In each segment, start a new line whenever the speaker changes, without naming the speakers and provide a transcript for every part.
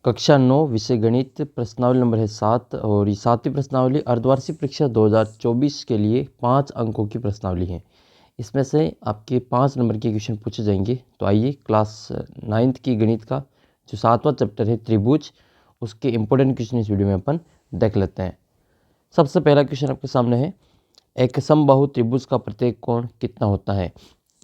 कक्षा 9 विषय गणित प्रश्नावली नंबर है 7 और ये 7वीं प्रश्नावली अर्धवार्षिक परीक्षा 2024 के लिए 5 अंकों की प्रश्नावली है। इसमें से आपके 5 नंबर के क्वेश्चन पूछे जाएंगे। तो आइए क्लास 9th की गणित का जो 7वां चैप्टर है त्रिभुज, उसके इम्पोर्टेंट क्वेश्चन इस वीडियो में अपन देख लेते हैं। सबसे पहला क्वेश्चन आपके सामने है, एक समबाहु त्रिभुज का प्रत्येक कोण कितना होता है।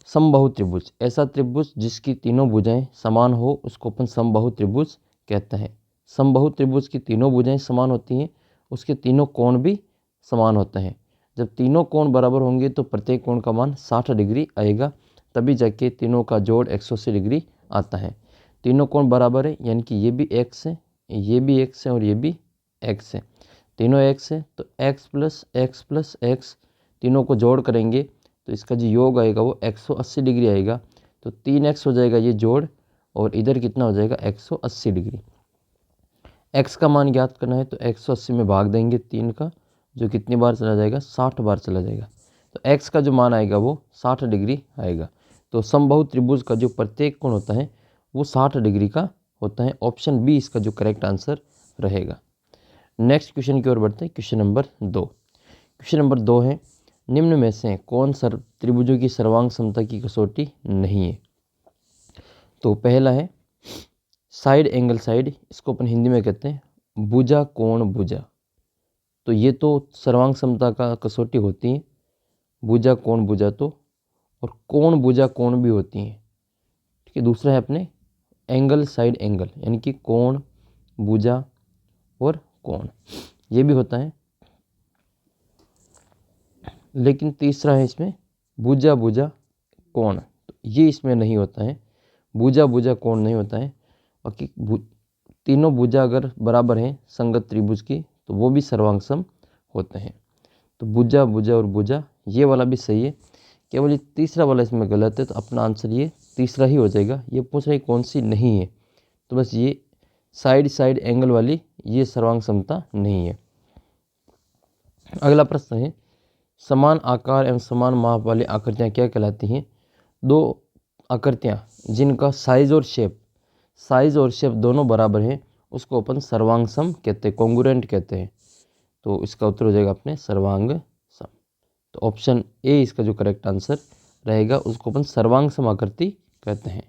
समबाहु त्रिभुज ऐसा त्रिभुज जिसकी तीनों भुजाएं समान हो उसको अपन समबाहु त्रिभुज कहते हैं। समबाहु त्रिभुज की तीनों भुजाएं समान होती हैं, उसके तीनों कोण भी समान होते हैं। जब तीनों कोण बराबर होंगे तो प्रत्येक कोण का मान 60 डिग्री आएगा, तभी जाके तीनों का जोड़ 180 डिग्री आता है। तीनों कोण बराबर है यानी कि ये भी x है, ये भी x है और ये भी x है। तीनों x है तो x plus x plus x, तीनों को जोड़ करेंगे तो इसका जो योग आएगा वो 180 डिग्री आएगा। तो 3x हो जाएगा ये जोड़ और इधर कितना हो जाएगा 180 डिग्री। x का मान ज्ञात करना है तो 180 में भाग देंगे 3 का, जो कितनी बार चला जाएगा 60 बार चला जाएगा। तो x का जो मान आएगा वो 60 डिग्री आएगा। तो समबाहु त्रिभुज का जो प्रत्येक कोण होता है वो 60 डिग्री का होता है। ऑप्शन बी इसका जो करेक्ट आंसर रहेगा। नेक्स्ट क्वेश्चन की ओर बढ़ते हैं। Question number 2। क्वेश्चन नंबर 2 है, निम्न में से कौन त्रिभुजों की सर्वांग समता की कसौटी नहीं है। तो पहला है साइड एंगल साइड, इसको अपन हिंदी में कहते हैं भुजा कोण भुजा। तो ये तो सर्वांग समता का कसौटी होती है, भुजा कोण भुजा तो, और कोण भुजा कोण भी होती हैं। ठीक है। दूसरा है अपने एंगल साइड एंगल, यानी कि कोण भुजा और कोण, ये भी होता है। लेकिन तीसरा है इसमें भुजा भुजा कोण, तो ये इसमें नहीं होता है, भुजा भुजा कोण नहीं होता है। बाकी तीनों भुजा अगर बराबर हैं संगत त्रिभुज की तो वो भी सर्वांग सम होते हैं। तो भुजा भुजा और भुजा ये वाला भी सही है, केवल ये तीसरा वाला इसमें गलत है। तो अपना आंसर ये तीसरा ही हो जाएगा। ये पूछ रही कौन सी नहीं है, तो बस ये साइड साइड एंगल वाली ये सर्वांग समता नहीं है। अगला प्रश्न है, समान आकार एवं समान माप वाली आकृतियाँ क्या कहलाती हैं। दो आकृतियाँ जिनका साइज और शेप दोनों बराबर हैं उसको अपन सर्वांग सम कहते हैं, कॉन्ग्रुएंट कहते हैं। तो इसका उत्तर हो जाएगा अपने सर्वांग सम। तो ऑप्शन ए इसका जो करेक्ट आंसर रहेगा, उसको अपन सर्वांग सम आकृति कहते हैं।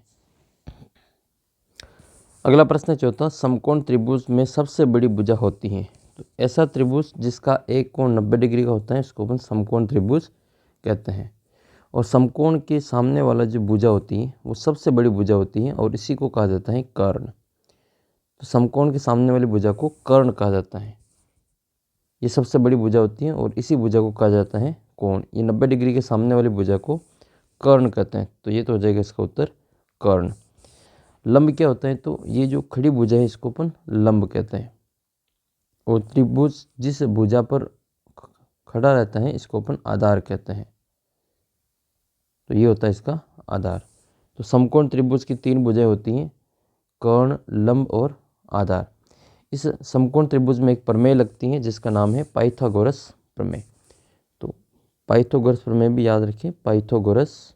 अगला प्रश्न है चौथा, समकोण त्रिभुज में सबसे बड़ी भुजा होती है। तो ऐसा त्रिभुज जिसका एक कोण 90 डिग्री का होता है इसको अपन समकोण त्रिभुज कहते हैं। और समकोण के सामने वाला जो भुजा होती है वो सबसे बड़ी भुजा होती है और इसी को कहा जाता है कर्ण। तो समकोण के सामने वाली भुजा को कर्ण कहा जाता है, ये सबसे बड़ी भुजा होती है और इसी भुजा को कहा जाता है कोण। ये 90 डिग्री के सामने वाली भुजा को कर्ण कहते हैं। तो ये तो हो जाएगा इसका उत्तर कर्ण। लंब क्या होता है, तो ये जो खड़ी भुजा है इसको अपन लंब कहते हैं। और त्रिभुज जिस भुजा पर खड़ा रहता है इसको अपन आधार कहते हैं। तो ये होता है इसका आधार। तो समकोण त्रिभुज की 3 भुजाएं होती हैं, कर्ण, लंब और आधार। इस समकोण त्रिभुज में एक प्रमेय लगती है जिसका नाम है पाइथागोरस प्रमेय। तो पाइथागोरस प्रमेय भी याद रखें, पाइथागोरस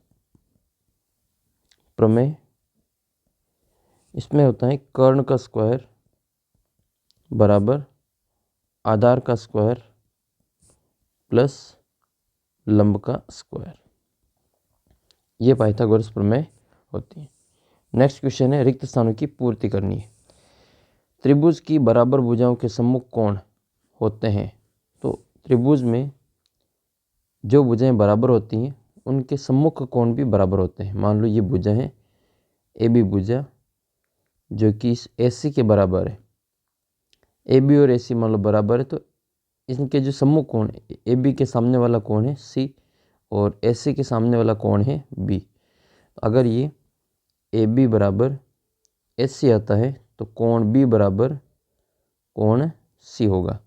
प्रमेय। इसमें होता है कर्ण का स्क्वायर बराबर आधार का स्क्वायर प्लस लंब का स्क्वायर, ये पाइथागोरस प्रमेय होती है। नेक्स्ट क्वेश्चन है, रिक्त स्थानों की पूर्ति करनी है। त्रिभुज की बराबर भुजाओं के सम्मुख कोण होते हैं। तो त्रिभुज में जो भुजाएं बराबर होती हैं उनके सम्मुख कोण भी बराबर होते हैं। मान लो ये भुजा है ए बी भुजा जो कि इस ए सी के बराबर है, ए बी और ए सी मान लो बराबर है, तो इनके जो सम्मुख कोण है, ए बी के सामने वाला कोण है सी और ए सी के सामने वाला कोण है बी। अगर ये ए बी बराबर ए सी आता है तो कोण बी बराबर कोण सी होगा।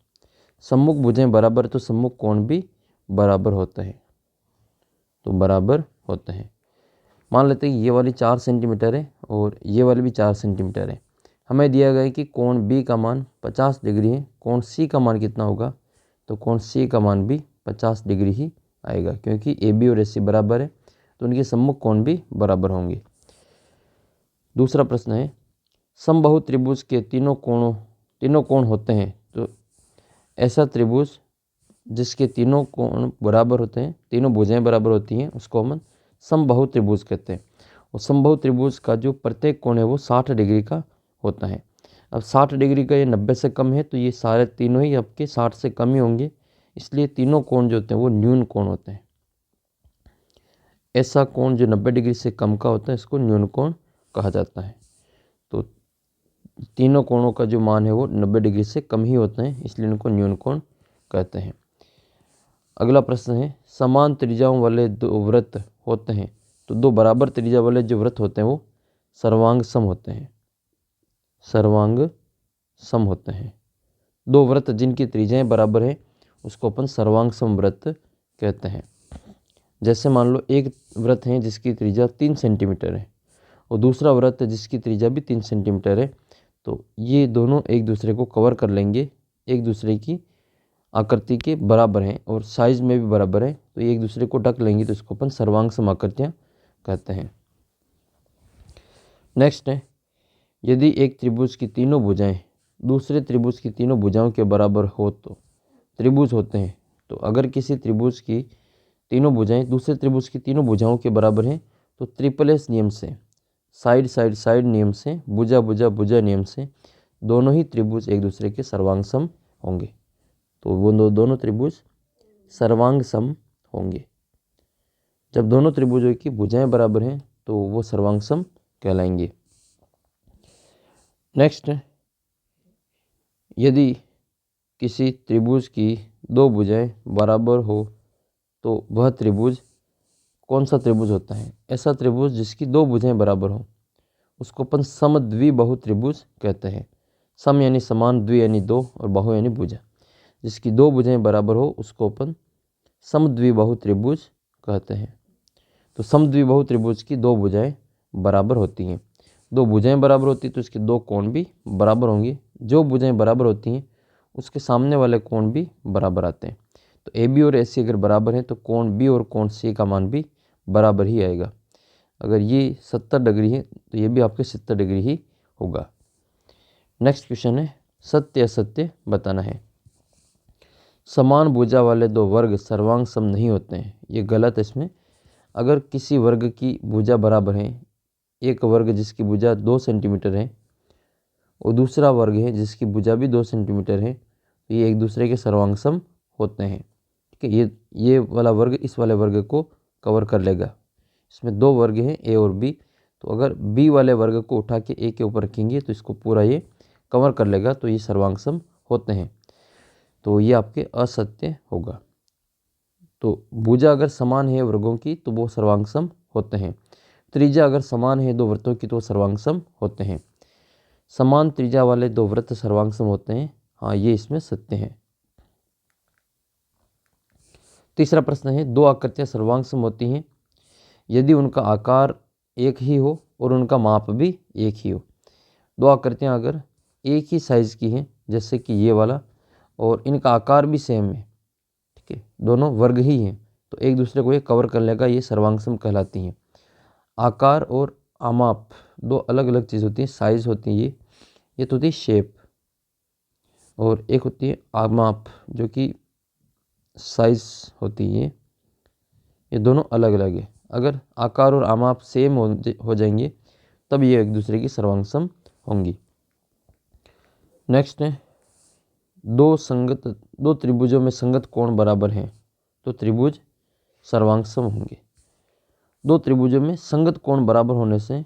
सम्मुख भुजाएं बराबर तो सम्मुख कोण भी बराबर होता है, तो बराबर होते हैं। मान लेते हैं ये वाली 4 सेंटीमीटर है और ये वाली भी 4 सेंटीमीटर है। हमें दिया गया है कि कोण बी का मान 50 डिग्री है, कोण सी का मान कितना होगा, तो कोण सी का मान भी 50 डिग्री ही आएगा, क्योंकि ए बी और ए सी बराबर है तो उनके सम्मुख कोण भी बराबर होंगे। दूसरा प्रश्न है, समबाहु त्रिभुज के तीनों कोण होते हैं, तो ऐसा त्रिभुज जिसके तीनों कोण बराबर होते हैं, तीनों भुजाएं बराबर होती हैं, उसको हम समबाहु त्रिभुज कहते हैं। और समबाहु त्रिभुज का जो प्रत्येक कोण है वो 60 डिग्री का होता है। अब 60 डिग्री का ये 90 से कम है, तो ये सारे तीनों ही आपके 60 से कम ही होंगे, इसलिए तीनों कोण जो होते हैं वो न्यून कोण होते हैं। ऐसा कोण जो 90 डिग्री से कम का होता है इसको न्यून कोण कहा जाता है। तो तीनों कोणों का जो मान है वो 90 डिग्री से कम ही होते हैं, इसलिए इनको न्यून कोण कहते हैं। अगला प्रश्न है, समान त्रिज्याओं वाले दो वृत्त होते हैं, तो दो बराबर त्रिज्या वाले जो वृत्त होते हैं वो सर्वांग सम होते हैं। सर्वांग सम होते हैं। दो वृत्त जिनकी त्रिज्याएं बराबर है उसको अपन सर्वांग सम वृत्त कहते हैं। जैसे मान लो एक वृत्त है जिसकी त्रिज्या 3 सेंटीमीटर है और दूसरा वृत्त है जिसकी त्रिज्या भी 3 सेंटीमीटर है, तो ये दोनों एक दूसरे को कवर कर लेंगे, एक दूसरे की आकृति के बराबर हैं और साइज में भी बराबर है, तो ये एक दूसरे को ढक लेंगे, तो इसको अपन सर्वांग सम आकृतियाँ कहते हैं। नेक्स्ट है, यदि एक त्रिभुज की तीनों भुजाएं दूसरे त्रिभुज की तीनों भुजाओं के बराबर हो तो त्रिभुज होते हैं। तो अगर किसी त्रिभुज की तीनों भुजाएं दूसरे त्रिभुज की तीनों भुजाओं के बराबर हैं तो ट्रिपल एस नियम से, साइड साइड साइड नियम से, भुजा भुजा भुजा नियम से दोनों ही त्रिभुज एक दूसरे के सर्वांग सम होंगे। तो वो दोनों त्रिभुज सर्वांग सम होंगे। जब दोनों त्रिभुजों की भुजाएं बराबर हैं तो वो सर्वांग सम कहलाएंगे। नेक्स्ट, यदि किसी त्रिभुज की दो भुजाएं बराबर हो तो वह त्रिभुज कौन सा त्रिभुज होता है? ऐसा त्रिभुज जिसकी दो भुजाएं बराबर हो उसको अपन समद्विबाहु त्रिभुज कहते हैं। सम यानी समान, द्वि यानी दो और बाहु यानी भुजा। जिसकी दो भुजाएं बराबर हो उसको अपन समद्विबाहु त्रिभुज कहते हैं। तो समद्विबाहु त्रिभुज की दो भुजाएं बराबर होती हैं। दो भुजाएं बराबर होती तो इसके दो कोण भी बराबर होंगे। जो भुजाएं बराबर होती हैं उसके सामने वाले कोण भी बराबर आते हैं। तो ए बी और ए सी अगर बराबर हैं तो कोण बी और कोण सी का मान भी बराबर ही आएगा। अगर ये 70 डिग्री है तो ये भी आपके 70 डिग्री ही होगा। नेक्स्ट क्वेश्चन है, सत्य असत्य बताना है। समान भुजा वाले दो वर्ग सर्वांग सम नहीं होते हैं, ये गलत है। इसमें अगर किसी वर्ग की भुजा बराबर है, एक वर्ग जिसकी भुजा 2 सेंटीमीटर है और दूसरा वर्ग है जिसकी भुजा भी 2 सेंटीमीटर है, तो ये एक दूसरे के सर्वांग सम होते हैं। ठीक है, ये वाला वर्ग इस वाले वर्ग को कवर कर लेगा। इसमें दो वर्ग हैं ए और बी, तो अगर बी वाले वर्ग को उठा के ए के ऊपर रखेंगे तो इसको पूरा ये कवर कर लेगा, तो ये सर्वांग सम होते हैं। तो ये आपके असत्य होगा। तो भुजा अगर समान है वर्गों की तो वो सर्वांग सम होते हैं। त्रिज्या अगर समान है दो वृत्तों की तो सर्वांग सम होते हैं। समान त्रिज्या वाले दो वृत्त सर्वांग सम होते हैं, हाँ ये इसमें सत्य है। तीसरा प्रश्न है, दो आकृतियां सर्वांग सम होती हैं यदि उनका आकार एक ही हो और उनका माप भी एक ही हो। दो आकृतियां अगर एक ही साइज की हैं, जैसे कि ये वाला, और इनका आकार भी सेम है, ठीक है, दोनों वर्ग ही हैं, तो एक दूसरे को ये कवर कर लेगा, ये सर्वांग सम कहलाती हैं। आकार और आमाप दो अलग अलग चीज़ होती हैं, साइज होती है ये तो होती है शेप, और एक होती है आमाप जो कि साइज होती है। ये दोनों अलग अलग है। अगर आकार और आमाप सेम हो जाएंगे तब ये एक दूसरे की सर्वांग सम होंगी। नेक्स्ट है, दो त्रिभुजों में संगत कोण बराबर हैं तो त्रिभुज सर्वांग सम होंगे। दो त्रिभुजों में संगत कोण बराबर होने से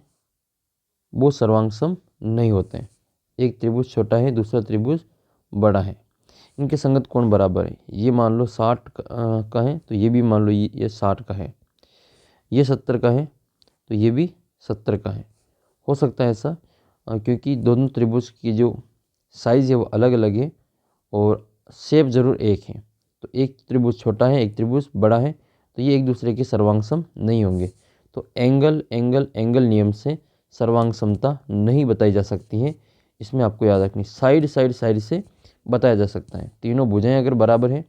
वो सर्वांग सम नहीं होते हैं। एक त्रिभुज छोटा है, दूसरा त्रिभुज बड़ा है, इनके संगत कोण बराबर है। ये मान लो 60 का है तो ये भी मान लो ये 60 का है, ये 70 का है तो ये भी 70 का है। हो सकता है ऐसा क्योंकि दोनों त्रिभुज की जो साइज़ है वो अलग अलग है और शेप ज़रूर एक है। तो एक त्रिभुज छोटा है, एक त्रिभुज बड़ा है, तो ये एक दूसरे के सर्वांग सम नहीं होंगे। तो एंगल एंगल एंगल नियम से सर्वांग समता नहीं बताई जा सकती है। इसमें आपको याद रखनी, साइड साइड साइड से बताया जा सकता है। तीनों भुजाएं अगर बराबर हैं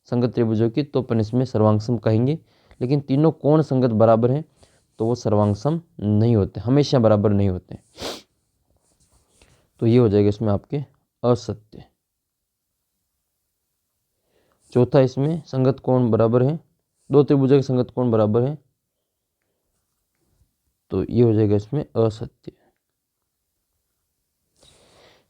संगत त्रिभुजों की तो अपन इसमें सर्वांग सम कहेंगे, लेकिन तीनों कोण संगत बराबर हैं तो वो सर्वांग सम नहीं होते, हमेशा बराबर नहीं होते। तो ये हो जाएगा इसमें आपके असत्य। चौथा, इसमें संगत कोण बराबर है, दो त्रिभुजों के संगत कोण बराबर है, तो ये हो जाएगा इसमें असत्य।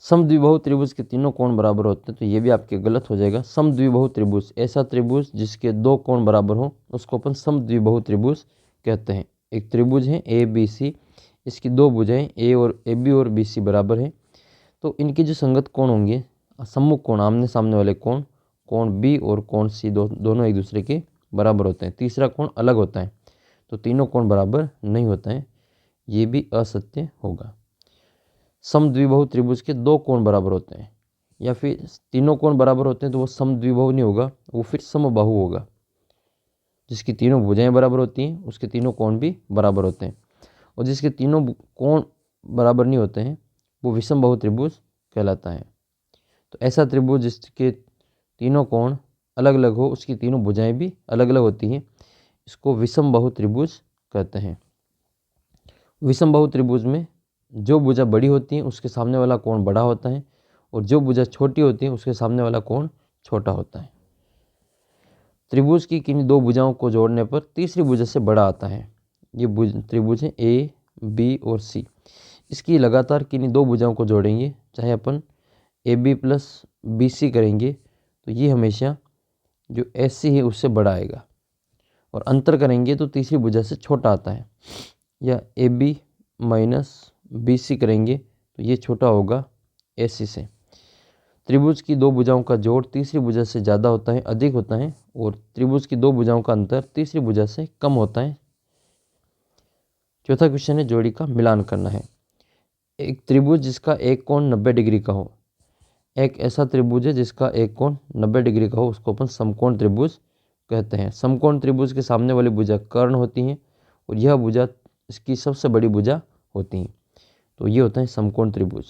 समद्विबाहु त्रिभुज के तीनों कोण बराबर होते हैं, तो ये भी आपके गलत हो जाएगा। समद्विबाहु त्रिभुज ऐसा त्रिभुज जिसके दो कोण बराबर हो उसको अपन समद्विबाहु त्रिभुज कहते हैं। एक त्रिभुज है ए बी सी, इसकी दो भुजाएं ए बी और बी सी बराबर है, तो इनके जो संगत कोण होंगे, सम्मुख कोण आमने सामने वाले कोण, कोण बी और कोण सी दोनों एक दूसरे के बराबर होते हैं। तीसरा कोण अलग होता है, तो तीनों कोण बराबर नहीं होता है, ये भी असत्य होगा। समद्विबाहु त्रिभुज के दो कोण बराबर होते हैं, या फिर तीनों कोण बराबर होते हैं तो वो समद्विबाहु नहीं होगा, वो फिर समबाहु होगा। जिसकी तीनों भुजाएं बराबर होती हैं उसके तीनों कोण भी बराबर होते हैं, और जिसके तीनों कोण बराबर नहीं होते हैं वो विषमबाहु त्रिभुज कहलाता है। तो ऐसा त्रिभुज जिसके तीनों कोण अलग अलग हो, उसकी तीनों भुजाएं भी अलग अलग होती हैं, इसको विषमबाहु त्रिभुज कहते हैं। विषमबाहु त्रिभुज में जो भुजा बड़ी होती है उसके सामने वाला कोण बड़ा होता है, और जो भुजा छोटी होती है उसके सामने वाला कोण छोटा होता है। त्रिभुज की किन्हीं दो भुजाओं को जोड़ने पर तीसरी भुजा से बड़ा आता है। ये त्रिभुज है ए बी और सी, इसकी लगातार किन्हीं दो भुजाओं को जोड़ेंगे, चाहे अपन A B plus B C करेंगे, तो ये हमेशा जो एस सी है उससे बड़ा आएगा, और अंतर करेंगे तो तीसरी भुजा से छोटा आता है। या A B minus B C करेंगे तो ये छोटा होगा ए सी से। त्रिभुज की दो भुजाओं का जोड़ तीसरी भुजा से ज़्यादा होता है, अधिक होता है, और त्रिभुज की दो भुजाओं का अंतर तीसरी भुजा से कम होता है। चौथा क्वेश्चन है जोड़ी का मिलान करना है। एक त्रिभुज जिसका एक कोण 90 डिग्री का हो, एक ऐसा त्रिभुज है जिसका एक कोण 90 डिग्री का हो, उसको अपन समकोण त्रिभुज कहते हैं। समकोण त्रिभुज के सामने वाली भुजा कर्ण होती हैं, और यह भुजा इसकी सबसे बड़ी भुजा होती हैं, तो ये होता है समकोण त्रिभुज।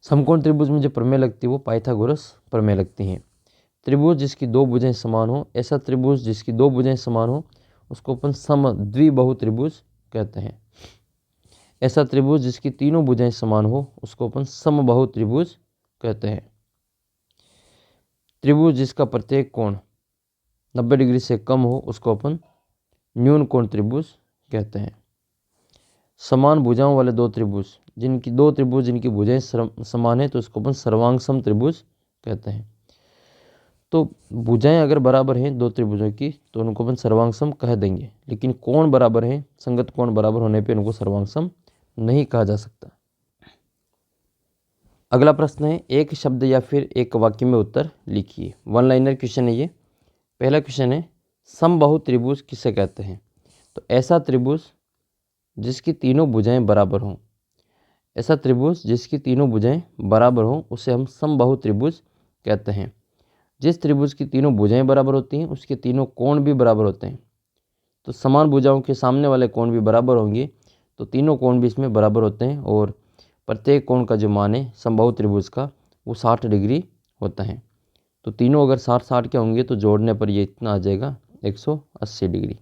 समकोण त्रिभुज में जो प्रमेय लगती है वो पाइथागोरस प्रमेय लगती हैं। त्रिभुज जिसकी दो भुजाएं समान हो, ऐसा त्रिभुज जिसकी दो भुजाएं समान हो उसको अपन समद्विबाहु त्रिभुज कहते हैं। ऐसा त्रिभुज जिसकी तीनों भुजाएं समान हो उसको अपन समबाहु त्रिभुज कहते हैं। त्रिभुज जिसका प्रत्येक कोण 90 डिग्री से कम हो उसको अपन न्यून कोण त्रिभुज कहते हैं। समान भुजाओं वाले दो त्रिभुज जिनकी भुजाएं समान है तो उसको अपन सर्वांग सम त्रिभुज कहते हैं। तो भुजाएं अगर बराबर हैं दो त्रिभुजों की तो उनको अपन सर्वांग सम कह देंगे, लेकिन कोण बराबर हैं, संगत कोण बराबर होने पे उनको सर्वांग सम नहीं कहा जा सकता। अगला प्रश्न है एक शब्द या फिर एक वाक्य में उत्तर लिखिए। वन लाइनर क्वेश्चन है ये। पहला क्वेश्चन है समबाहु त्रिभुज किसे कहते हैं? तो ऐसा त्रिभुज जिसकी तीनों भुजाएं बराबर हों, ऐसा त्रिभुज जिसकी तीनों भुजाएं बराबर हों उसे हम समबाहु त्रिभुज कहते हैं। जिस त्रिभुज की तीनों भुजाएं बराबर होती हैं उसके तीनों कोण भी बराबर होते हैं, तो समान भुजाओं के सामने वाले कोण भी बराबर होंगे, तो तीनों कोण भी इसमें बराबर होते हैं, और प्रत्येक कोण का जो मान है समबाहु त्रिभुज का वो 60 डिग्री होता है। तो तीनों अगर 60-60 के होंगे तो जोड़ने पर ये इतना आ जाएगा 180 डिग्री।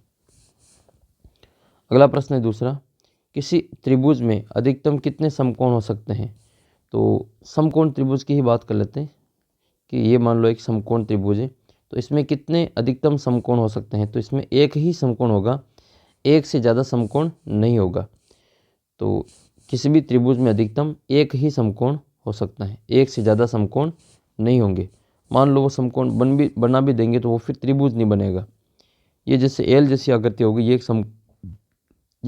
अगला प्रश्न है दूसरा, किसी त्रिभुज में अधिकतम कितने समकोण हो सकते हैं? तो समकोण त्रिभुज की ही बात कर लेते हैं कि ये मान लो एक समकोण त्रिभुज है, तो इसमें कितने अधिकतम समकोण हो सकते हैं? तो इसमें एक ही समकोण होगा, एक से ज़्यादा समकोण नहीं होगा। तो किसी भी त्रिभुज में अधिकतम एक ही समकोण हो सकता है, एक से ज़्यादा समकोण नहीं होंगे। मान लो वो समकोण बना भी देंगे तो वो फिर त्रिभुज नहीं बनेगा। ये जैसे एल जैसी आकृति होगी, ये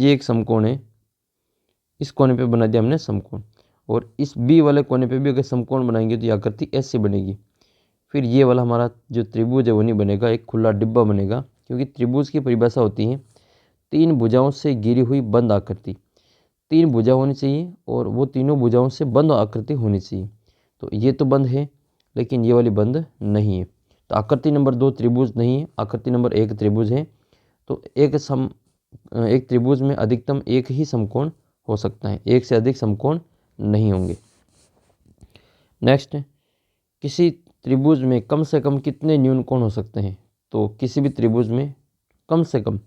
एक समकोण है, इस कोने पे बना दिया हमने समकोण, और इस बी वाले कोने पे भी अगर समकोण बनाएंगे तो ये आकृति ऐसे बनेगी। फिर ये वाला हमारा जो त्रिभुज है वो नहीं बनेगा, एक खुला डिब्बा बनेगा, क्योंकि त्रिभुज की परिभाषा होती है तीन भुजाओं से घिरी हुई बंद आकृति। तीन भुजा होनी चाहिए और वो तीनों भुजाओं से बंद आकृति होनी चाहिए। तो ये तो बंद है लेकिन ये वाली बंद नहीं है, तो आकृति नंबर 2 त्रिभुज नहीं है, आकृति नंबर 1 त्रिभुज है। तो एक त्रिभुज में अधिकतम एक ही समकोण हो सकता है, एक से अधिक समकोण नहीं होंगे। नेक्स्ट, किसी त्रिभुज में कम से कम कितने न्यून कोण हो सकते हैं? तो किसी भी त्रिभुज में कम से कम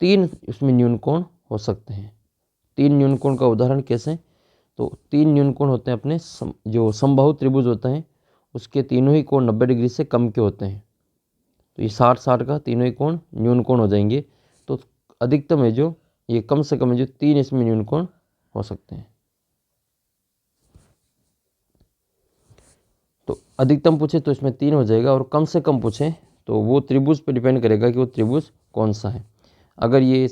3 उसमें न्यून कोण हो सकते हैं। तीन न्यूनकोण का उदाहरण कैसे, तो तीन न्यूनकोण होते हैं अपने जो समबाहु त्रिभुज होते हैं उसके तीनों ही कोण 90 डिग्री से कम के होते हैं। तो ये 60-60 का तीनों ही कोण न्यूनकोण हो जाएंगे। तो अधिकतम है जो, ये कम से कम है जो 3 इसमें न्यूनकोण हो सकते हैं। तो अधिकतम पूछे तो इसमें 3 हो जाएगा, और कम से कम पूछे तो वो त्रिभुज पर डिपेंड करेगा कि वो त्रिभुज कौन सा है। अगर ये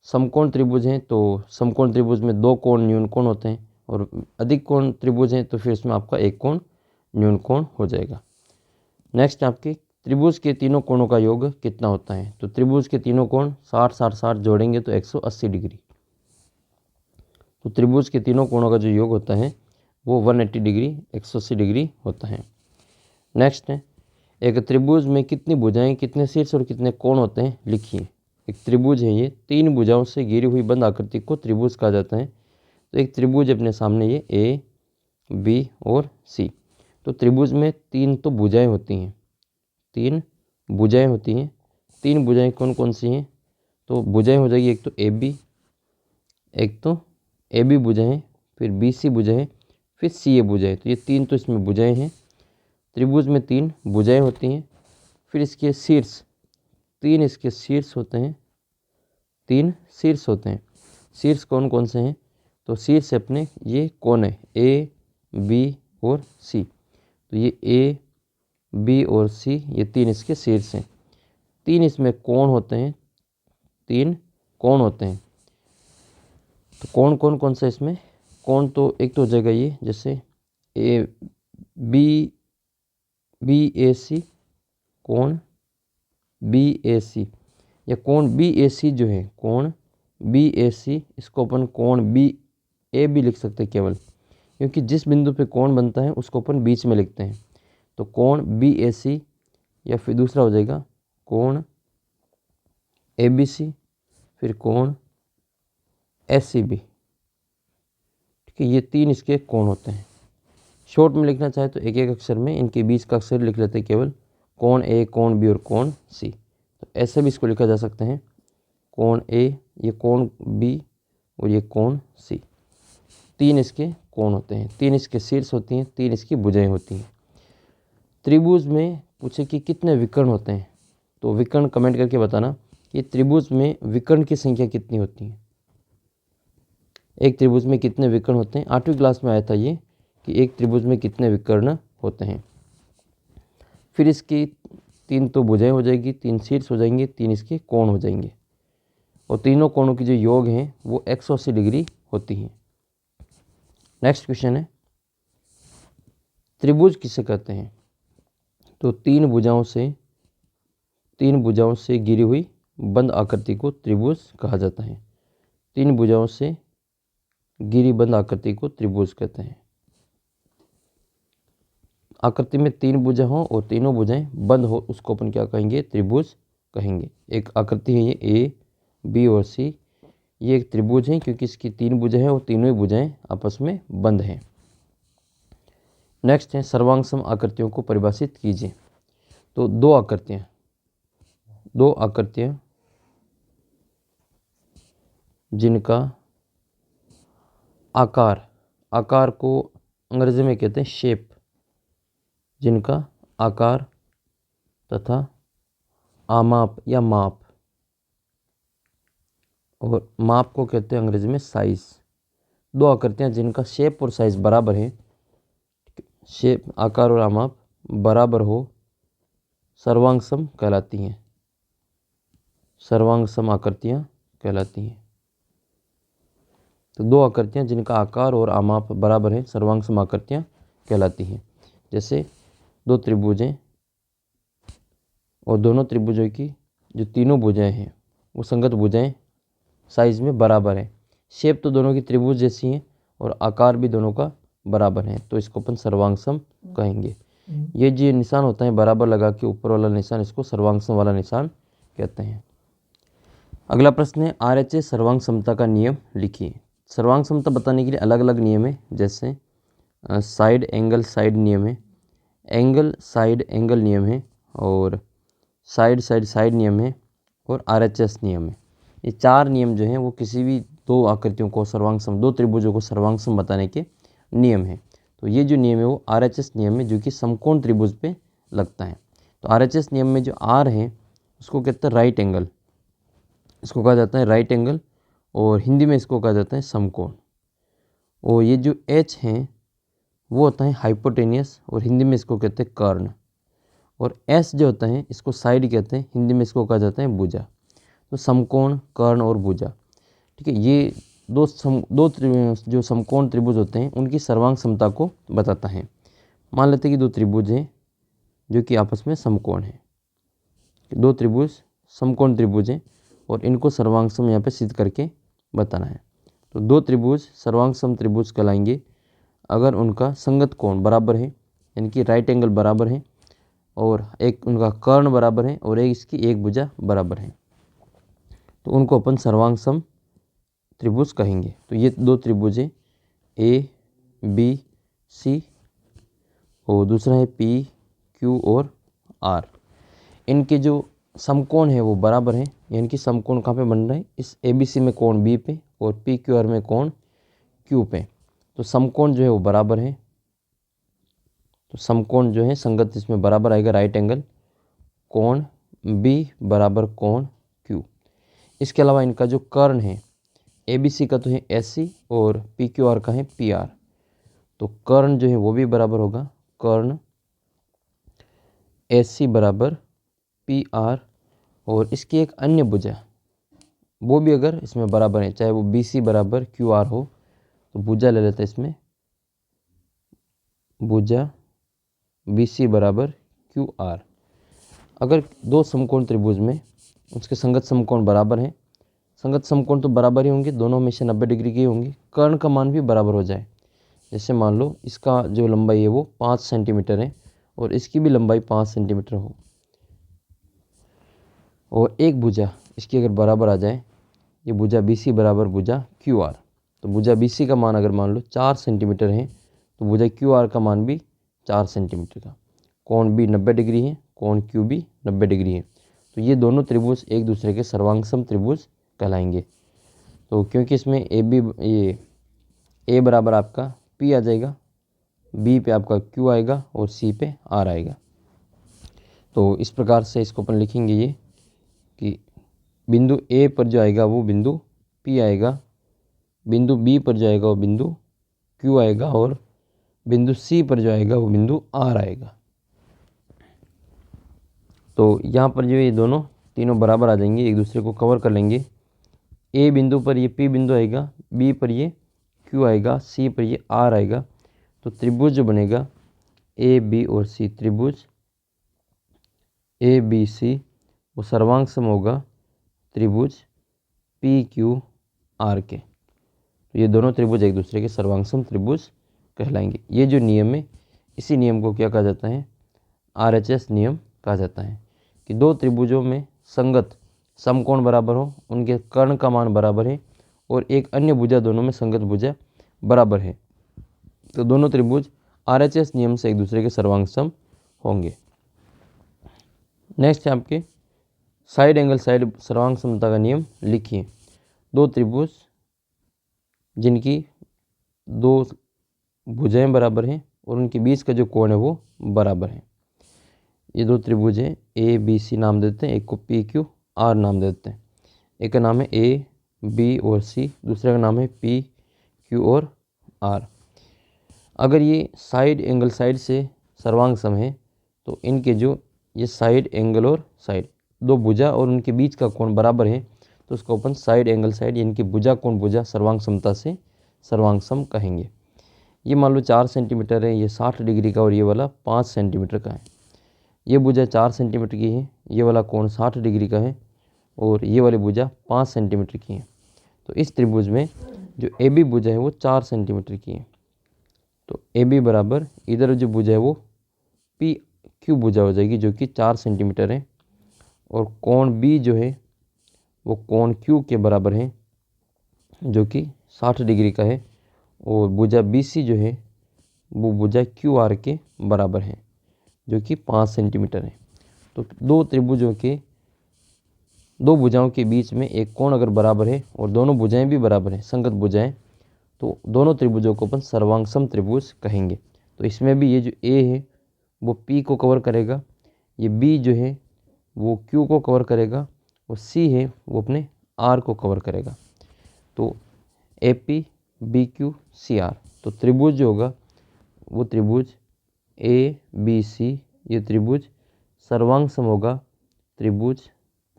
समकोण त्रिभुज हैं तो समकोण त्रिभुज में 2 कोण न्यूनकोण होते हैं, और अधिक कोण त्रिभुज हैं तो फिर इसमें आपका 1 कोण न्यूनकोण हो जाएगा। नेक्स्ट आपके त्रिभुज के तीनों कोणों का योग कितना होता है, तो त्रिभुज के तीनों कोण 60-60-60 जोड़ेंगे तो 180 डिग्री। तो त्रिभुज के तीनों कोणों का जो योग होता है वो 180 डिग्री 180 डिग्री होता है। नेक्स्ट है, एक त्रिभुज में कितनी भुजाएं, कितने शीर्ष और कितने कोण होते हैं लिखिए। एक त्रिभुज है ये, 3 भुजाओं से घिरी हुई बंद आकृति को त्रिभुज कहा जाता है। तो एक त्रिभुज अपने सामने ये ए, बी और सी। तो त्रिभुज में 3 तो भुजाएं होती हैं, 3 भुजाएं होती हैं। 3 भुजाएं कौन कौन सी हैं, तो भुजाएं हो जाएगी एक तो ए बी, एक तो ए बी भुजाएं, फिर बी सी भुजाएं, फिर सी ए भुजाएं। तो ये 3 तो इसमें भुजाएं हैं। त्रिभुज में 3 भुजाएं होती हैं। फिर इसके शीर्ष, 3 इसके शीर्ष होते हैं, 3 शीर्ष होते हैं। शीर्ष कौन कौन से हैं, तो शीर्ष अपने ये कौन है, ए बी और सी। तो ये ए बी और सी, ये 3 इसके शीर्ष हैं। 3 इसमें कोण होते हैं, 3 कोण होते हैं। तो कोण कौन कौन सा इसमें, कोण तो एक तो हो जाएगा ये, जैसे ए बी ए सी, कोण बी ए सी, या कोण बी ए सी जो है, कोण बी ए सी, इसको अपन कोण बी ए भी लिख सकते हैं केवल, क्योंकि जिस बिंदु पे कोण बनता है उसको अपन बीच में लिखते हैं। तो कोण बी ए सी, या फिर दूसरा हो जाएगा कोण ए बी सी, फिर कोण एस सी बी। ठीक है, ये 3 इसके कोण होते हैं। शॉर्ट में लिखना चाहे तो एक एक अक्षर में इनके बीच का अक्षर लिख लेते हैं केवल, कोण ए, कोण बी और कोण सी। तो ऐसे भी इसको लिखा जा सकते हैं, कोण ए, ये कोण बी और ये कोण सी। 3 इसके कोण होते हैं, 3 इसके शीर्ष होती हैं, 3 इसकी भुजाएं होती हैं। त्रिभुज में पूछे कि कितने विकर्ण होते हैं, तो विकर्ण कमेंट करके बताना कि त्रिभुज में विकर्ण की संख्या कितनी होती है। एक त्रिभुज में कितने विकर्ण होते हैं, 8वीं क्लास में आया था ये कि एक त्रिभुज में कितने विकर्ण होते हैं। फिर इसकी 3 तो भुजाएं हो जाएगी, 3 शीर्ष हो जाएंगे, 3 इसके कोण हो जाएंगे, और तीनों कोणों की जो योग हैं वो 180 डिग्री होती हैं। नेक्स्ट क्वेश्चन है, त्रिभुज किसे कहते हैं, तो 3 भुजाओं से घिरी हुई बंद आकृति को त्रिभुज कहा जाता है। 3 भुजाओं से घिरी बंद आकृति को त्रिभुज कहते हैं। आकृति में 3 भुजा हो और तीनों भुजाएं बंद हो उसको अपन क्या कहेंगे, त्रिभुज कहेंगे। एक आकृति है ये ए बी और सी, ये एक त्रिभुज है क्योंकि इसकी 3 भुजाएं हैं और तीनों ही भुजाएं आपस में बंद हैं। नेक्स्ट है, सर्वांगसम आकृतियों को परिभाषित कीजिए। तो 2 आकृतियां जिनका आकार को अंग्रेजी में कहते हैं शेप, जिनका आकार तथा आमाप या माप, और माप को कहते हैं अंग्रेजी में साइज। 2 आकृतियां जिनका शेप और साइज बराबर है, शेप आकार और आमाप बराबर हो, सर्वांगसम कहलाती हैं, सर्वांगसम आकृतियां कहलाती हैं। तो 2 आकृतियां जिनका आकार और आमाप बराबर है सर्वांगसम आकृतियां कहलाती हैं। जैसे 2 त्रिभुज हैं और दोनों त्रिभुजों की जो तीनों भुजाएं हैं वो संगत भुजाएं साइज में बराबर है। शेप तो दोनों की त्रिभुज जैसी हैं और आकार भी दोनों का बराबर है, तो इसको अपन सर्वांगसम कहेंगे। ये जो निशान होता है बराबर लगा के ऊपर वाला निशान, इसको सर्वांगसम वाला निशान कहते हैं। अगला प्रश्न है, RHS सर्वांग समता का नियम लिखिए। सर्वांग समता बताने के लिए अलग अलग नियम है, जैसे साइड एंगल साइड नियम है, एंगल साइड एंगल नियम है, और साइड साइड साइड नियम है, और RHS नियम है। ये 4 नियम जो हैं वो किसी भी दो आकृतियों को सर्वांग दो त्रिभुजों को सर्वांग सम बताने के नियम है। तो ये जो नियम है वो RHS नियम है, जो कि समकोण त्रिभुज पे लगता है। तो RHS नियम में जो R है उसको कहते हैं राइट एंगल, इसको कहा जाता है राइट एंगल, और हिंदी में इसको कहा जाता है समकोण। और ये जो H है वो होता है हाइपोटेनियस, और हिंदी में इसको कहते हैं कर्ण। और S जो होता है इसको साइड कहते हैं, हिंदी में इसको कहा जाता है भुजा। तो समकोण, कर्ण और भुजा, ठीक है, ये जो समकोण त्रिभुज होते हैं उनकी सर्वांग समता को बताता है। मान लेते हैं कि दो त्रिभुज हैं जो कि आपस में समकोण हैं, दो त्रिभुज समकोण त्रिभुज हैं और इनको सर्वांग सम यहाँ पे सिद्ध करके बताना है। तो दो त्रिभुज सर्वांग सम त्रिभुज कहलाएंगे अगर उनका संगत कोण बराबर है, यानी कि राइट एंगल बराबर है, और एक उनका कर्ण बराबर है और एक इसकी एक भुजा बराबर है, तो उनको अपन सर्वांग सम त्रिभुज कहेंगे। तो ये दो त्रिभुज है ABC और दूसरा है PQ और R। इनके जो समकोण है वो बराबर है, यानी कि समकोण कहाँ पे बन रहा है, इस ABC में कोण B पे और PQR में कोण Q पे। तो समकोण जो है वो बराबर है, तो समकोण जो है संगत इसमें बराबर आएगा, राइट एंगल, कोण B बराबर कोण Q। इसके अलावा इनका जो कर्ण है ABC का तो है SC और PQR का है PR, तो कर्ण जो है वो भी बराबर होगा, कर्ण SC बराबर PR, और इसकी एक अन्य भुजा वो भी अगर इसमें बराबर है, चाहे वो BC बराबर QR हो, तो भुजा ले लेते हैं इसमें, भुजा BC बराबर QR। अगर दो समकोण त्रिभुज में उसके संगत समकोण बराबर हैं, संगत समकोण तो बराबर ही होंगे, दोनों हमेशा 90 डिग्री के होंगे, कर्ण का मान भी बराबर हो जाए। जैसे मान लो इसका जो लंबाई है वो 5 सेंटीमीटर है और इसकी भी लंबाई 5 सेंटीमीटर हो, और एक भुजा इसकी अगर बराबर आ जाए, ये भुजा BC बराबर भुजा QR, तो भुजा BC का मान अगर मान लो 4 सेंटीमीटर है, तो भुजा QR का मान भी 4 सेंटीमीटर का, कोण भी 90 डिग्री है, कोण Q भी 90 डिग्री है। तो ये दोनों त्रिभुज एक दूसरे के सर्वांग सम त्रिभुज कहलाएंगे। तो क्योंकि इसमें ये A बराबर आपका P आ जाएगा, B पे आपका Q आएगा और C पे R आएगा। तो इस प्रकार से इसको अपन लिखेंगे ये कि बिंदु A पर जो आएगा वो बिंदु P आएगा, बिंदु B पर जो आएगा वो बिंदु Q आएगा, और बिंदु C पर जो आएगा वो बिंदु R आएगा। तो यहाँ पर जो ये दोनों तीनों बराबर आ जाएंगे, एक दूसरे को कवर कर लेंगे। A बिंदु पर ये P बिंदु आएगा, B पर ये Q आएगा, C पर ये R आएगा। तो त्रिभुज जो बनेगा AB और C, त्रिभुज ABC वो सर्वांग सम होगा त्रिभुज PQR के। तो ये दोनों त्रिभुज एक दूसरे के सर्वांग सम त्रिभुज कहलाएंगे। ये जो नियम है, इसी नियम को क्या कहा जाता है, RHS नियम कहा जाता है, कि दो त्रिभुजों में संगत समकोण बराबर हो, उनके कर्ण का मान बराबर है, और एक अन्य भुजा दोनों में संगत भुजा बराबर है, तो दोनों त्रिभुज RHS नियम से एक दूसरे के सर्वांग सम होंगे। नेक्स्ट है आपके साइड एंगल साइड सर्वांग समता का नियम लिखिए। दो त्रिभुज जिनकी दो भुजाएं बराबर हैं और उनके बीच का जो कोण है वो बराबर है। ये दो त्रिभुज हैं, ABC नाम देते हैं, एक को PQR नाम देते हैं। एक का नाम है AB और C, दूसरे का नाम है PQ और R। अगर ये साइड एंगल साइड से सर्वांग सम है, तो इनके जो ये साइड एंगल और साइड दो भुजा और उनके बीच का कोण बराबर है, तो उसको अपन साइड एंगल साइड यानी कि भुजा कोण भुजा सर्वांग समता से सर्वांग सम कहेंगे। ये मान लो 4 सेंटीमीटर है, ये 60 डिग्री का, और ये वाला 5 सेंटीमीटर का है। ये भुजा 4 सेंटीमीटर की है, ये वाला कोण 60 डिग्री का है, और ये वाली भुजा 5 सेंटीमीटर की है। तो इस त्रिभुज में जो AB भुजा है वो 4 सेंटीमीटर की है। तो AB बराबर इधर जो भुजा है वो PQ भुजा हो जाएगी, जो कि 4 सेंटीमीटर है, और कोण B जो है वो कोण Q के बराबर है, जो कि 60 डिग्री का है, और भुजा BC जो है वो भुजा QR के बराबर है, जो कि 5 सेंटीमीटर है। तो दो त्रिभुजों के दो भुजाओं के बीच में एक कोण अगर बराबर है और दोनों भुजाएं भी बराबर हैं, संगत भुजाएं, तो दोनों त्रिभुजों को अपन सर्वांगसम त्रिभुज कहेंगे। तो इसमें भी ये जो ए है वो पी को कवर करेगा, ये बी जो है वो क्यू को कवर करेगा, और सी है वो अपने आर को कवर करेगा। तो A P B Q C R, तो त्रिभुज जो होगा वो त्रिभुज ए बी सी, ये त्रिभुज सर्वांग सम होगा त्रिभुज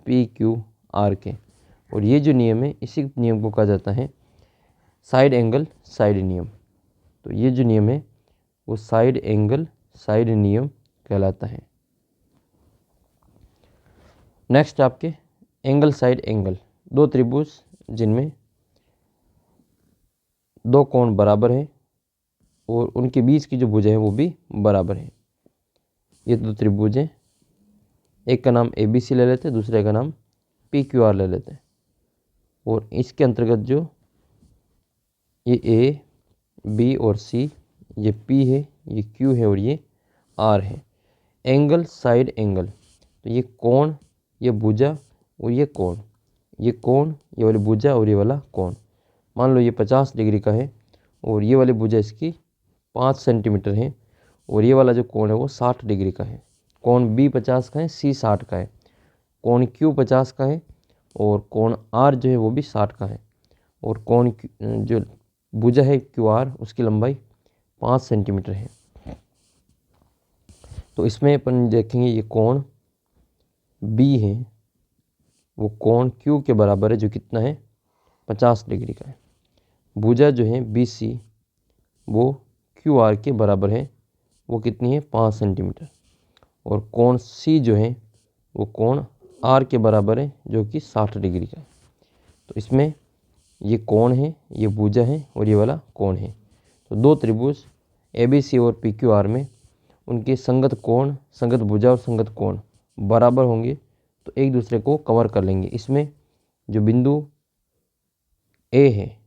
पी क्यू आर के। और ये जो नियम है इसी नियम को कहा जाता है साइड एंगल साइड नियम। तो ये जो नियम है वो साइड एंगल साइड नियम कहलाता है। नेक्स्ट आपके एंगल साइड एंगल, दो त्रिभुज जिनमें दो कोण बराबर हैं और उनके बीच की जो भुजा है वो भी बराबर है। ये दो त्रिभुज हैं, एक का नाम ए बी सी ले लेते हैं, दूसरे का नाम पी क्यू आर ले लेते हैं। और इसके अंतर्गत जो ये ए बी और सी, ये पी है, ये क्यू है और ये आर है। एंगल साइड एंगल, तो ये कोण, ये भुजा और ये कोण, ये कोण, ये वाली भुजा और ये वाला कोण। मान लो ये 50 डिग्री का है और ये वाली भुजा इसकी 5 सेंटीमीटर है और ये वाला जो कोण है वो 60 डिग्री का है। कोण बी 50 का है, सी 60 का है, कोण क्यू 50 का है और कोण आर जो है वो भी 60 का है। और कोण जो भुजा है क्यू आर उसकी लंबाई 5 सेंटीमीटर है। तो इसमें अपन देखेंगे ये कोण बी है वो कोण क्यू के बराबर है, जो कितना है 50 डिग्री का है। भुजा जो है बी सी वो क्यू आर के बराबर है, वो कितनी है 5 सेंटीमीटर। और कोण सी जो है वो कोण आर के बराबर है, जो कि 60 डिग्री का है। तो इसमें ये कोण है, ये भुजा है और ये वाला कोण है। तो दो त्रिभुज ए बी सी और पी क्यू आर में उनके संगत कोण, संगत भुजा और संगत कोण बराबर होंगे तो एक दूसरे को कवर कर लेंगे। इसमें जो बिंदु ए है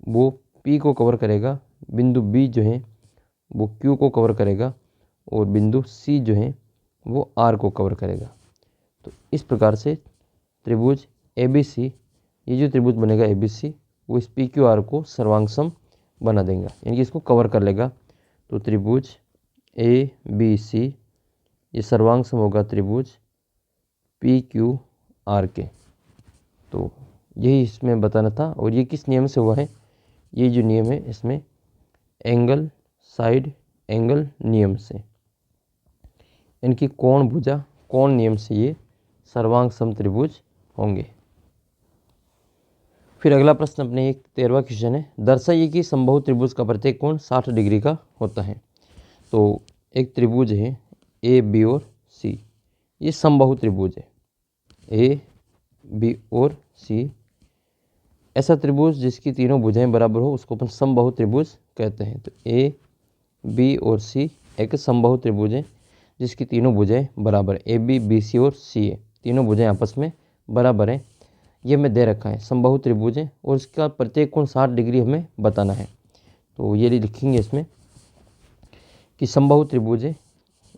वो पी को कवर करेगा, बिंदु बी जो है वो क्यू को कवर करेगा और बिंदु सी जो है वो आर को कवर करेगा। तो इस प्रकार से त्रिभुज ए बी सी, ये जो त्रिभुज बनेगा ए बी सी वो इस पी क्यू आर को सर्वांगसम बना देगा, यानी कि इसको कवर कर लेगा। तो त्रिभुज ए बी सी ये सर्वांगसम होगा त्रिभुज पी क्यू आर के। तो यही इसमें बताना था। और ये किस नियम से हुआ है, ये जो नियम है इसमें एंगल साइड एंगल नियम से, इनकी कोण भुजा कोण नियम से ये सर्वांग सम त्रिभुज होंगे। फिर अगला प्रश्न अपने एक 13वां क्वेश्चन है, दर्शाइए कि समबाहु त्रिभुज का प्रत्येक कोण 60 डिग्री का होता है। तो एक त्रिभुज है ए बी और सी, ये समबाहु त्रिभुज है ए बी और सी। ऐसा त्रिभुज जिसकी तीनों भुजाएं बराबर हो उसको अपन समबाहु त्रिभुज कहते हैं। तो ए बी और सी एक समबाहु त्रिभुज है जिसकी तीनों भुजाएं बराबर है, ए बी बी सी और सी है, तीनों भुजाएं आपस में बराबर हैं। ये हमें दे रखा है समबाहु त्रिभुज है और इसका प्रत्येक कोण 60 डिग्री हमें बताना है। तो ये लिखेंगे इसमें कि समबाहु त्रिभुज है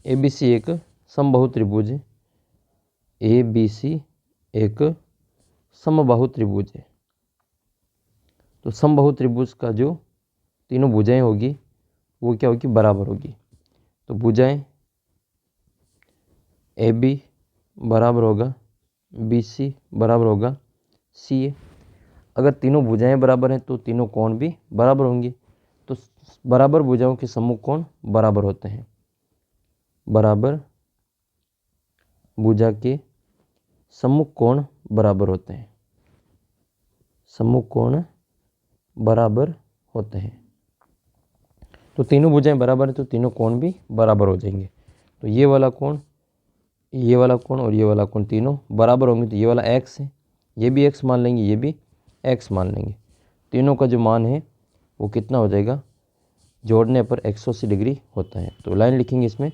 ए बी सी एक समबाहु त्रिभुज है, ए बी सी एक समबाहु त्रिभुज है। तो समबाहु त्रिभुज का जो तीनों भुजाएं होगी वो क्या होगी, बराबर होगी। तो भुजाएं ए बी बराबर होगा बी सी बराबर होगा सी ए। अगर तीनों भुजाएं बराबर हैं तो तीनों कोण भी बराबर होंगे। तो बराबर भुजाओं के सम्मुख कोण बराबर होते हैं, बराबर भुजा के सम्मुख कोण बराबर होते हैं, सम्मुख कोण बराबर होते हैं। तो तीनों भुजाएं बराबर हैं तो तीनों कोण भी बराबर हो जाएंगे। तो ये वाला कोण, ये वाला कोण और ये वाला कोण तीनों बराबर होंगे। तो ये वाला x है, ये भी x मान लेंगे, ये भी x मान लेंगे। तीनों का जो मान है वो कितना हो जाएगा, जोड़ने पर 180 डिग्री होता है। तो लाइन लिखेंगे इसमें,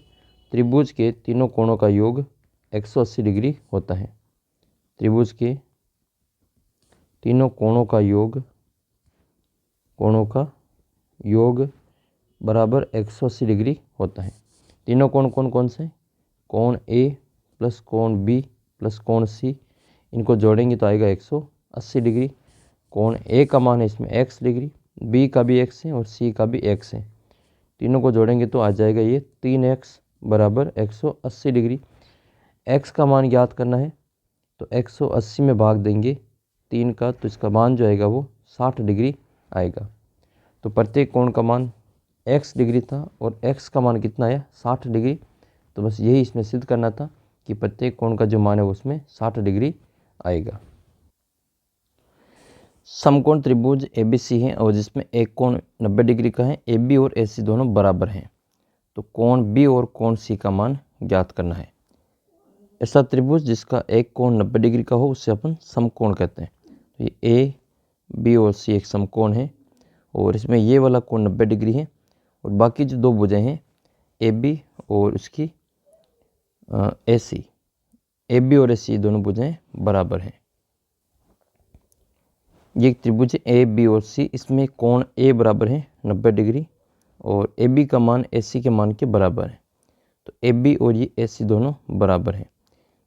त्रिभुज के तीनों कोणों का योग 180 डिग्री होता है। त्रिभुज के तीनों कोणों का योग बराबर 180 डिग्री होता है। तीनों कोण कौन कौन से, कोण ए प्लस कोण बी प्लस कोण सी, इनको जोड़ेंगे तो आएगा 180 डिग्री। कोण ए का मान है इसमें x डिग्री, बी का भी x है और सी का भी x है। तीनों को जोड़ेंगे तो आ जाएगा ये 3x बराबर 180 डिग्री। x का मान ज्ञात करना है तो 180 में भाग देंगे 3 का, तो इसका मान जो आएगा वो 60 डिग्री आएगा। तो प्रत्येक कोण का मान x डिग्री था और x का मान कितना आया 60 डिग्री। तो बस यही इसमें सिद्ध करना था कि प्रत्येक कोण का जो मान है उसमें 60 डिग्री आएगा। समकोण त्रिभुज ABC है और जिसमें एक कोण 90 डिग्री का है, AB और AC दोनों बराबर हैं। तो कोण B और कोण C का मान ज्ञात करना है। ऐसा त्रिभुज जिसका एक कोण 90 डिग्री का हो उसे अपन समकोण कहते हैं। तो ये A, B और C एक समकोण है और इसमें ये वाला कोण 90 डिग्री है और बाकी जो दो भुजाएं हैं AB और उसकी AC, AB और AC दोनों भुजाएं बराबर हैं। ये एक त्रिभुज है ए बी और सी, इसमें कोण ए बराबर है 90 डिग्री और ए बी का मान ए सी के मान के बराबर है। तो ए बी और ये ए सी दोनों बराबर हैं।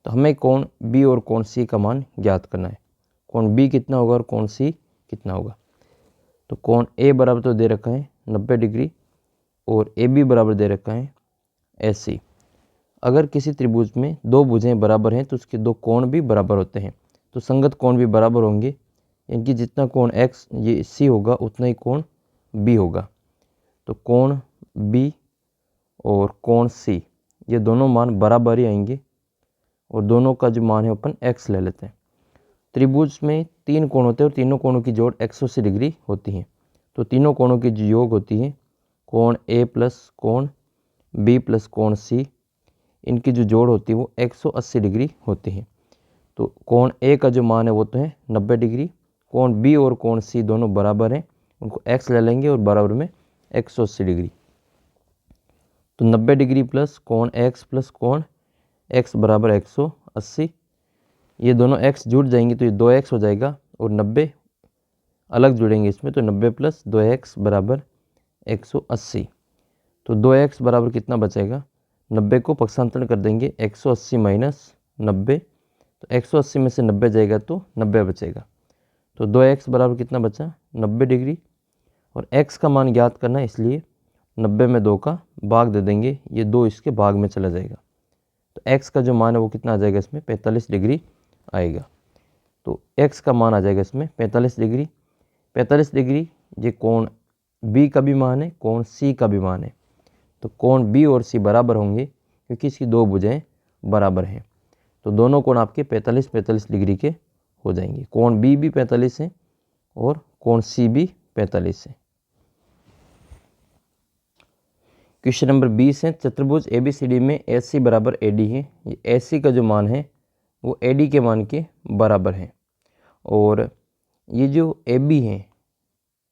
तो हमें कोण बी और कोण सी का मान ज्ञात करना है। कोण बी कितना होगा और कोण सी कितना होगा। तो कोण ए बराबर तो दे रखा है 90 डिग्री और ए बी बराबर दे रखा है ए सी। अगर किसी त्रिभुज में दो भुजाएं बराबर हैं तो उसके दो कोण भी बराबर होते हैं। तो संगत कोण भी बराबर होंगे, यानी जितना कोण x ये सी होगा उतना ही कोण b होगा। तो कोण b और कोण c ये दोनों मान बराबर ही आएंगे और दोनों का जो मान है अपन x ले लेते हैं। त्रिभुज में तीन कोण होते हैं और तीनों कोणों की जोड़ 180 डिग्री होती है। तो तीनों कोणों की जो योग होती है कोण a प्लस कोण b प्लस कोण c, इनकी जो जोड़ होती है वो 180 डिग्री होती है। तो कोण a का जो मान है वो तो है 90 डिग्री। कोण B और कोण C दोनों बराबर हैं, उनको x ले लेंगे और बराबर में 180 डिग्री। तो 90 डिग्री प्लस कोण x प्लस कोण x बराबर 180। ये दोनों x जुड़ जाएंगे तो ये 2x हो जाएगा और 90 अलग जुड़ेंगे इसमें, तो 90 प्लस 2x बराबर 180। तो 2x बराबर कितना बचेगा, 90 को पक्षांतरण कर देंगे 180 माइनस 90, तो 180 में से 90 जाएगा तो 90 बचेगा। तो 2x बराबर कितना बचा 90 डिग्री और x का मान ज्ञात करना है, इसलिए 90 में 2 का भाग दे देंगे, ये 2 इसके भाग में चला जाएगा। तो x का जो मान है वो कितना आ जाएगा इसमें 45 डिग्री आएगा। तो x का मान आ जाएगा इसमें 45 डिग्री। 45 डिग्री ये कोण b का भी मान है, कोण c का भी मान है। तो कोण b और c बराबर होंगे क्योंकि इसकी दो भुजाएं बराबर हैं। तो दोनों कोण आपके 45-45 डिग्री के हो जाएंगे। कोण B भी 45 है और कोण C भी 45 है। क्वेश्चन नंबर 20 है, चतुर्भुज ABCD में AC बराबर AD है। ये AC का जो मान है वो AD के मान के बराबर है और ये जो AB है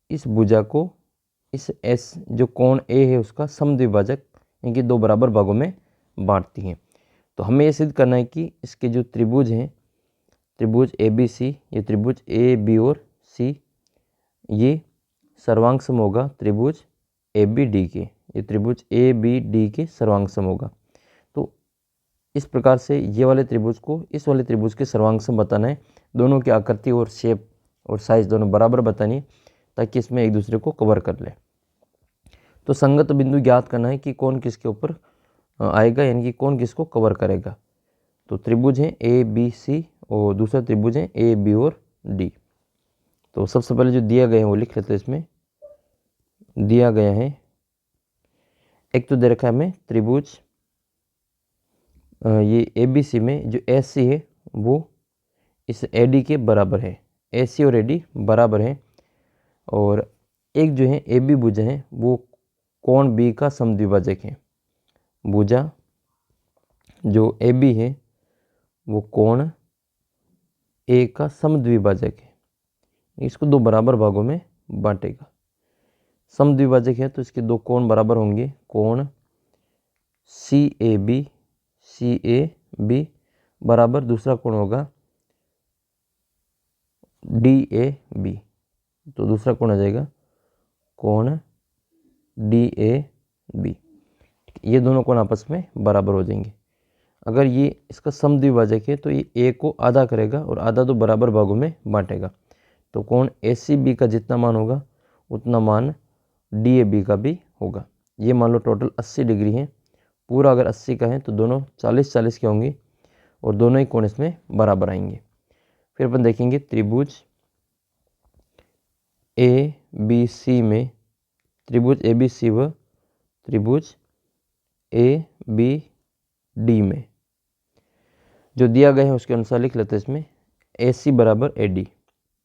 इस भुजा को इस S जो कोण A है उसका समद्विभाजक इनके दो बराबर भागों में बांटती हैं। तो हमें ये सिद्ध करना है कि इसके जो त्रिभुज हैं, त्रिभुज ABC, ये त्रिभुज AB और C, ये सर्वांग सम होगा त्रिभुज ABD के। ये त्रिभुज ABD के सर्वांग सम होगा। तो इस प्रकार से ये वाले त्रिभुज को इस वाले त्रिभुज के सर्वांग सम बताना है। दोनों की आकृति और शेप और साइज दोनों बराबर बतानी है ताकि इसमें एक दूसरे को कवर कर ले। तो संगत बिंदु ज्ञात करना है कि कौन किसके ऊपर आएगा, यानी कि कौन किसको कवर करेगा। तो त्रिभुज है ABC और दूसरा त्रिभुज है AB और D। तो सबसे पहले जो दिया गया है वो लिख लेते हैं। इसमें दिया गया है, एक तो दे रखा है हमें त्रिभुज ये ABC में जो AC है वो इस AD के बराबर है। AC और AD बराबर है और एक जो है AB भुजा है वो कोण B का समद्विभाजक है। भुजा जो AB है वो कोण A का समद्विभाजक है। इसको दो बराबर भागों में बांटेगा। समद्विभाजक है तो इसके दो कोण बराबर होंगे। कोण CAB बराबर दूसरा कोण होगा DAB। तो दूसरा कोण आ जाएगा कोण DAB। ये दोनों कोण आपस में बराबर हो जाएंगे। अगर ये इसका समद्विभाजक है तो ये ए को आधा करेगा और आधा तो बराबर भागों में बांटेगा। तो कोण ACB का जितना मान होगा उतना मान DAB का भी होगा। ये मान लो टोटल 80 डिग्री है, पूरा अगर 80 का है तो दोनों 40-40 के होंगे और दोनों ही कोण इसमें बराबर आएंगे। फिर अपन देखेंगे त्रिभुज ABC में, त्रिभुज ABC व त्रिभुज ABD में जो दिया गया है उसके अनुसार लिख लेते हैं इसमें AC बराबर AD।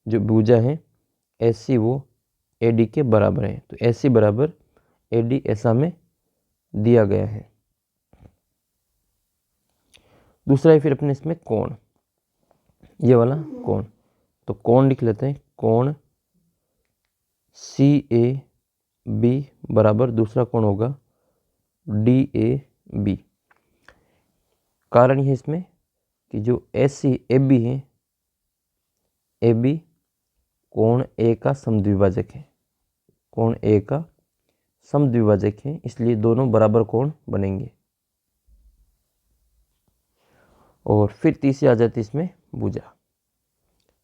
जो भुजा है AC वो AD के बराबर है, तो AC बराबर AD ऐसा में दिया गया है। दूसरा है फिर अपने इसमें कोण, ये वाला कोण, तो कोण लिख लेते हैं कोण CAB बराबर दूसरा कोण होगा DAB। कारण ये इसमें कि जो AB है, AB कोण A का समद्विभाजक है, कोण A का समद्विभाजक है, इसलिए दोनों बराबर कोण बनेंगे। और फिर तीसरी आ जाती है इसमें भुजा।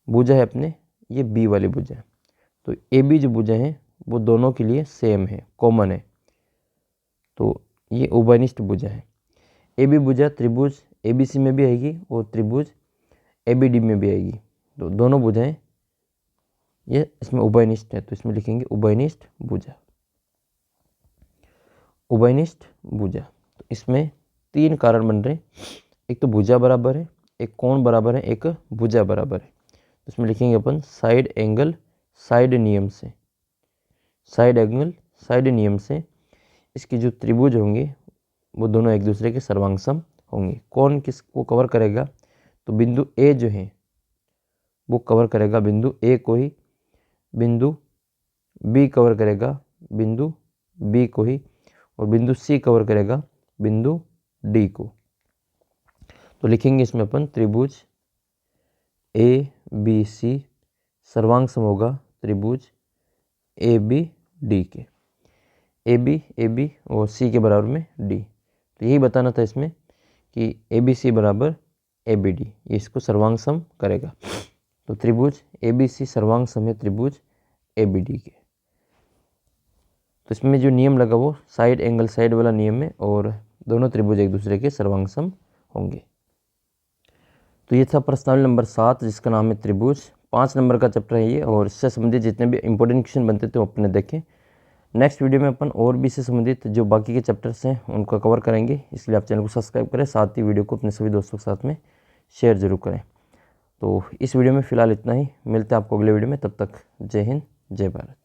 भुजा है अपने ये B वाली भुजा है, तो AB जो भुजा है वो दोनों के लिए सेम है, कॉमन है, तो ये उभयनिष्ठ भुजा है। AB भुजा त्रिभुज ABC में भी आएगी और त्रिभुज ABD में भी आएगी, तो दोनों भुजाएं ये इसमें उभयनिष्ठ है, तो इसमें लिखेंगे उभयनिष्ठ भुजा। उभयनिष्ठ भुजा, तो इसमें 3 कारण बन रहे हैं, एक तो भुजा बराबर है, एक कोण बराबर है, एक भुजा बराबर है। तो इसमें लिखेंगे अपन साइड एंगल साइड नियम से, साइड एंगल साइड नियम से इसके जो त्रिभुज होंगे वो दोनों एक दूसरे के सर्वांग होंगे। कोण किसको कवर करेगा, तो बिंदु A जो है वो कवर करेगा बिंदु A को ही, बिंदु B कवर करेगा बिंदु B को ही, और बिंदु C कवर करेगा बिंदु D को। तो लिखेंगे इसमें अपन त्रिभुज ABC सर्वांग सम होगा त्रिभुज ABD के, AB और C के बराबर में D। तो यही बताना था इसमें कि ABC बराबर ABD, ये इसको सर्वांग सम करेगा। तो त्रिभुज ABC सर्वांग सम है त्रिभुज ABD के। तो इसमें जो नियम लगा वो साइड एंगल साइड वाला नियम है और दोनों त्रिभुज एक दूसरे के सर्वांग सम होंगे। तो ये था प्रश्नावली नंबर 7 जिसका नाम है त्रिभुज। 5 नंबर का चैप्टर है ये और इससे संबंधित जितने भी इंपॉर्टेंट क्वेश्चन बनते थे वो अपने देखें। नेक्स्ट वीडियो में अपन और भी इससे संबंधित जो बाकी के चैप्टर्स हैं उनको कवर करेंगे, इसलिए आप चैनल को सब्सक्राइब करें, साथ ही वीडियो को अपने सभी दोस्तों के साथ में शेयर जरूर करें। तो इस वीडियो में फ़िलहाल इतना ही, मिलते हैं आपको अगले वीडियो में, तब तक जय हिंद जय भारत।